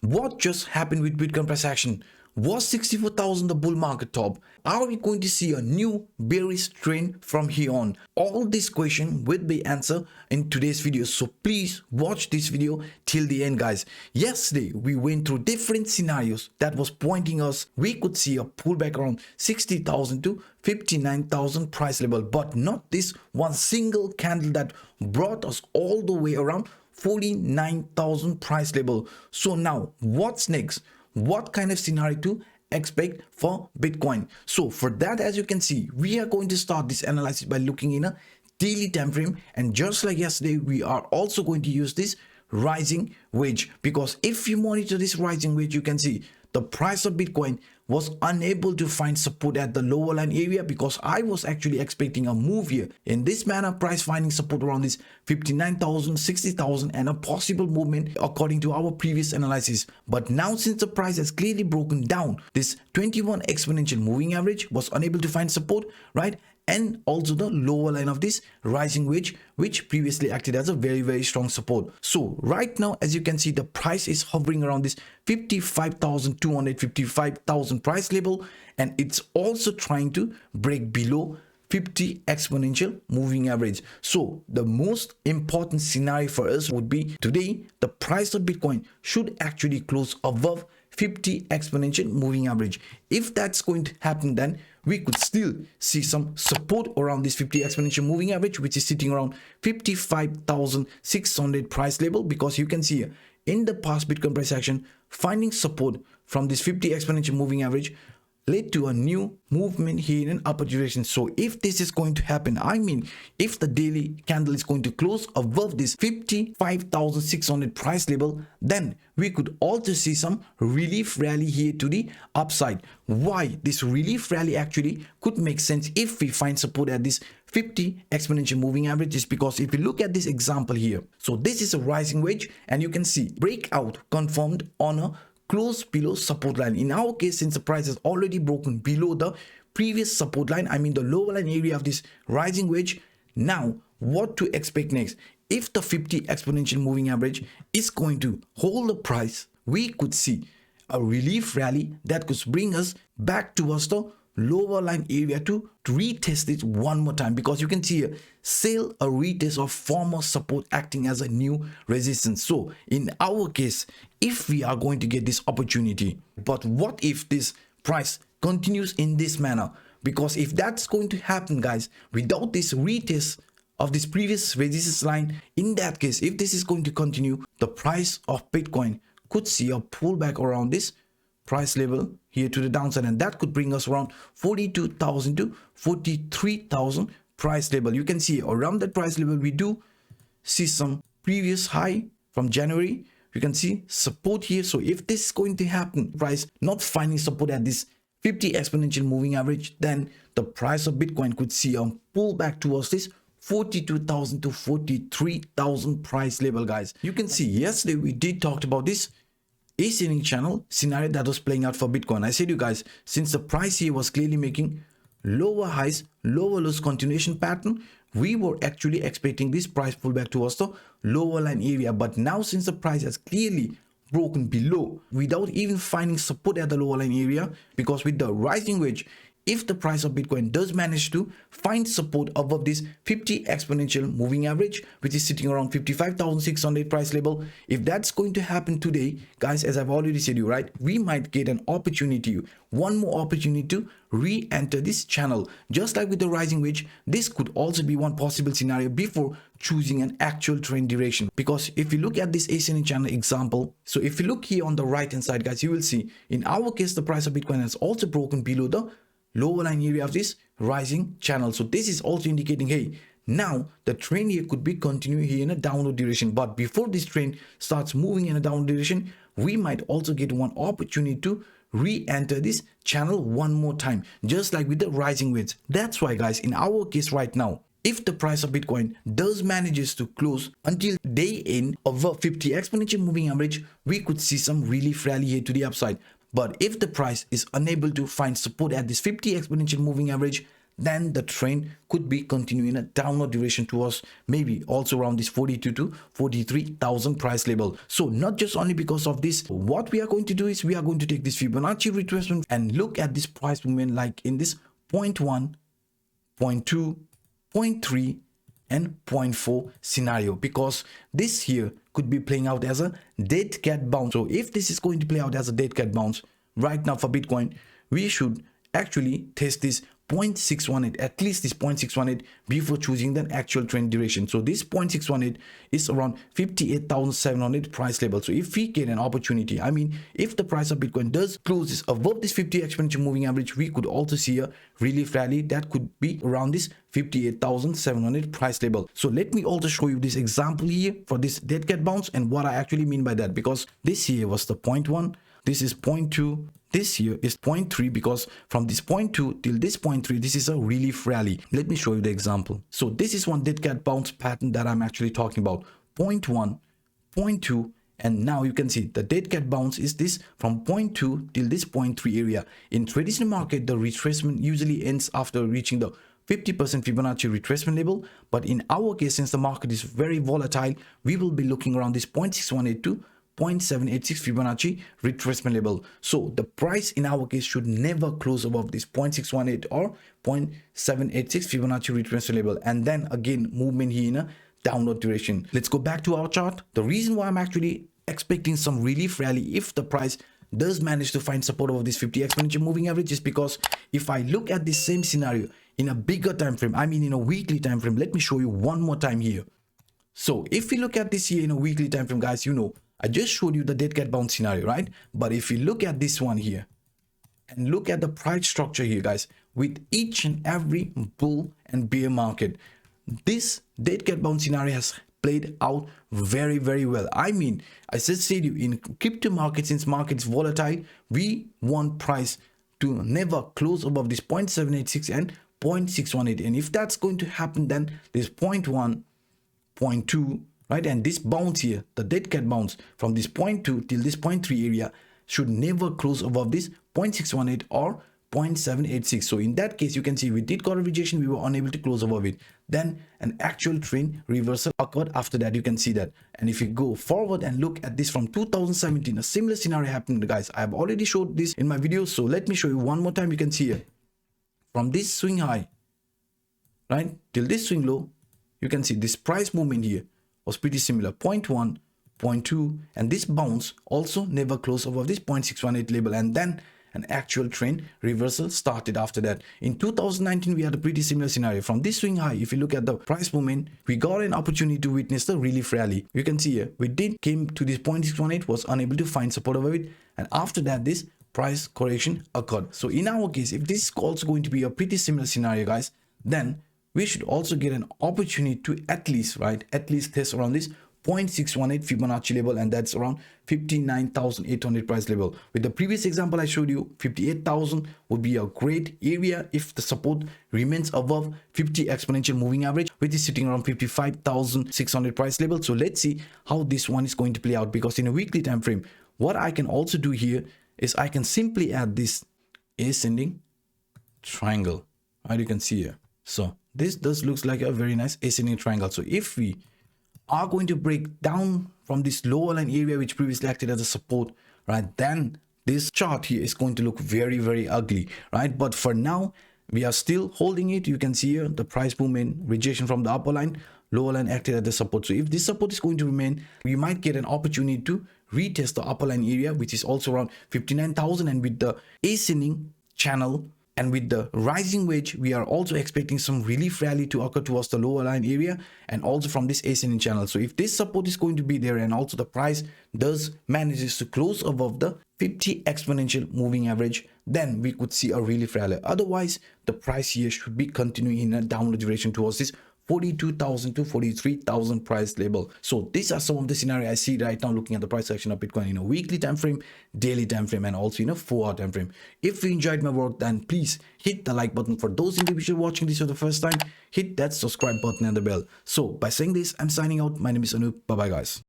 what just happened with Bitcoin price action? Was 64,000 the bull market top? Are we going to see a new bearish trend from here on? All these questions will be answered in today's video, so please watch this video till the end, guys. Yesterday we went through different scenarios that was pointing us we could see a pullback around 60,000 to 59,000 price level, but not this one single candle that brought us all the way around 49,000 price level. So now what's next? What kind of scenario to expect for Bitcoin? So for that, as you can see, we are going to start this analysis by looking in a daily time frame, and just like yesterday, we are also going to use this rising wedge, because if you monitor this rising wedge, you can see the price of Bitcoin was unable to find support at the lower line area, because I was actually expecting a move here in this manner, price finding support around this 59,000, 60,000 and a possible movement according to our previous analysis. But now, since the price has clearly broken down, this 21 exponential moving average was unable to find support, right? And also the lower line of this rising wedge, which previously acted as a very strong support. So right now, as you can see, the price is hovering around this 55,200, 55,000 price level, and it's also trying to break below 50 exponential moving average. So the most important scenario for us would be today the price of Bitcoin should actually close above 50 exponential moving average. If that's going to happen, then we could still see some support around this 50 exponential moving average, which is sitting around 55,600 price level, because you can see here in the past Bitcoin price action, finding support from this 50 exponential moving average led to a new movement here in upper direction. So if this is going to happen, I mean, if the daily candle is going to close above this 55,600 price level, then we could also see some relief rally here to the upside. Why this relief rally actually could make sense if we find support at this 50 exponential moving average is because if you look at this example here, so this is a rising wedge, and you can see breakout confirmed on a close below support line. In our case, since the price has already broken below the previous support line, I mean the lower line area of this rising wedge, now what to expect next? If the 50 exponential moving average is going to hold the price, we could see a relief rally that could bring us back towards the lower line area to retest it one more time, because you can see here sell a retest of former support acting as a new resistance. So in our case, if we are going to get this opportunity, but what if this price continues in this manner? Because if that's going to happen, guys, without this retest of this previous resistance line, in that case, if this is going to continue, the price of Bitcoin could see a pullback around this price level here to the downside, and that could bring us around 42,000 to 43,000 price level. You can see around that price level we do see some previous high from January. You can see support here. So if this is going to happen, price not finding support at this 50 exponential moving average, then the price of Bitcoin could see a pullback towards this 42,000 to 43,000 price level, guys. You can see yesterday we did talk about this ascending channel scenario that was playing out for Bitcoin. I said you guys, since the price here was clearly making lower highs, lower lows continuation pattern, we were actually expecting this price pullback towards the lower line area. But now, since the price has clearly broken below without even finding support at the lower line area, because with the rising wedge, if the price of Bitcoin does manage to find support above this 50 exponential moving average, which is sitting around 55,600 price level, if that's going to happen today, guys, as I've already said you, right, we might get an opportunity, one more opportunity to re-enter this channel. Just like with the rising wedge, this could also be one possible scenario before choosing an actual trend direction. Because if you look at this ascending channel example, so if you look here on the right hand side, guys, you will see in our case the price of Bitcoin has also broken below the lower line area of this rising channel. So this is also indicating, hey, now the trend here could be continuing here in a downward direction. But before this trend starts moving in a downward direction, we might also get one opportunity to re-enter this channel one more time, just like with the rising wedge. That's why, guys, in our case right now, if the price of Bitcoin does manages to close until day end over 50 exponential moving average, we could see some relief rally here to the upside. But if the price is unable to find support at this 50 exponential moving average, then the trend could be continuing a downward direction towards maybe also around this 42 to 43,000 price level. So not just only because of this, what we are going to do is we are going to take this Fibonacci retracement and look at this price movement like in this 0.1, 0.2, 0.3 and 0.4 scenario, because this here could be playing out as a dead cat bounce. So if this is going to play out as a dead cat bounce right now for Bitcoin, we should actually test this 0.618, at least this 0.618 before choosing the actual trend duration. So this 0.618 is around 58,700 price level. So if we get an opportunity, I mean, if the price of Bitcoin does closes above this 50 exponential moving average, we could also see a relief rally that could be around this 58,700 price level. So let me also show you this example here for this dead cat bounce and what I actually mean by that, because this here was the 0.1, this is 0.2, this here is 0.3, because from this 0.2 till this 0.3, this is a relief rally. Let me show you the example. So this is one dead cat bounce pattern that I'm actually talking about. 0.1, 0.2, and now you can see the dead cat bounce is this from 0.2 till this 0.3 area. In traditional market, the retracement usually ends after reaching the 50% Fibonacci retracement level, but in our case, since the market is very volatile, we will be looking around this 0.618 to 0.786 Fibonacci retracement level. So the price in our case should never close above this 0.618 or 0.786 Fibonacci retracement level, and then again movement here in a downward direction. Let's go back to our chart. The reason why I'm actually expecting some relief rally if the price does manage to find support over this 50 exponential moving average is because if I look at this same scenario in a bigger time frame, I mean in a weekly time frame, let me show you one more time here. So if we look at this here in a weekly time frame, guys, you know, I just showed you the dead cat bounce scenario, right? But if you look at this one here and look at the price structure here, guys, with each and every bull and bear market, this dead cat bounce scenario has played out very, very well. I mean, I just said you in crypto market, since market is volatile, we want price to never close above this 0.786 and 0.618. And if that's going to happen, then this 0.1, 0.2, right, and this bounce here, the dead cat bounce from this 0.2 till this 0.3 area should never close above this 0.618 or 0.786. So in that case, you can see we did got a rejection, we were unable to close above it. Then an actual trend reversal occurred after that. You can see that. And if you go forward and look at this from 2017, a similar scenario happened, guys. I have already showed this in my video, so let me show you one more time. You can see here from this swing high, right, till this swing low, you can see this price movement here was pretty similar, 0.1, 0.2, and this bounce also never closed above this 0.618 level, and then an actual trend reversal started after that. In 2019, we had a pretty similar scenario. From this swing high, if you look at the price movement, we got an opportunity to witness the relief rally. You can see here, we came to this 0.618, was unable to find support over it, and after that, this price correction occurred. So in our case, if this is also going to be a pretty similar scenario, guys, then we should also get an opportunity to at least test around this 0.618 Fibonacci level, and that's around 59,800 price level. With the previous example I showed you, 58,000 would be a great area if the support remains above 50 exponential moving average, which is sitting around 55,600 price level. So let's see how this one is going to play out, because in a weekly time frame, what I can also do here is I can simply add this ascending triangle, right? You can see here. So this does looks like a very nice ascending triangle. So if we are going to break down from this lower line area which previously acted as a support, right, then this chart here is going to look very, very ugly, right? But for now, we are still holding it. You can see here the price movement, rejection from the upper line, lower line acted as the support. So if this support is going to remain, we might get an opportunity to retest the upper line area, which is also around 59,000, and with the ascending channel and with the rising wedge, we are also expecting some relief rally to occur towards the lower line area and also from this ascending channel. So if this support is going to be there and also the price does manages to close above the 50 exponential moving average, then we could see a relief rally. Otherwise, the price here should be continuing in a downward direction towards this 42,000 to 43,000 price level. So these are some of the scenario I see right now looking at the price action of Bitcoin in a weekly time frame, daily time frame, and also in a 4-hour time frame. If you enjoyed my work, then please hit the like button. For those individuals watching this for the first time, hit that subscribe button and the bell. So by saying this, I'm signing out. My name is Anup. Bye bye, guys.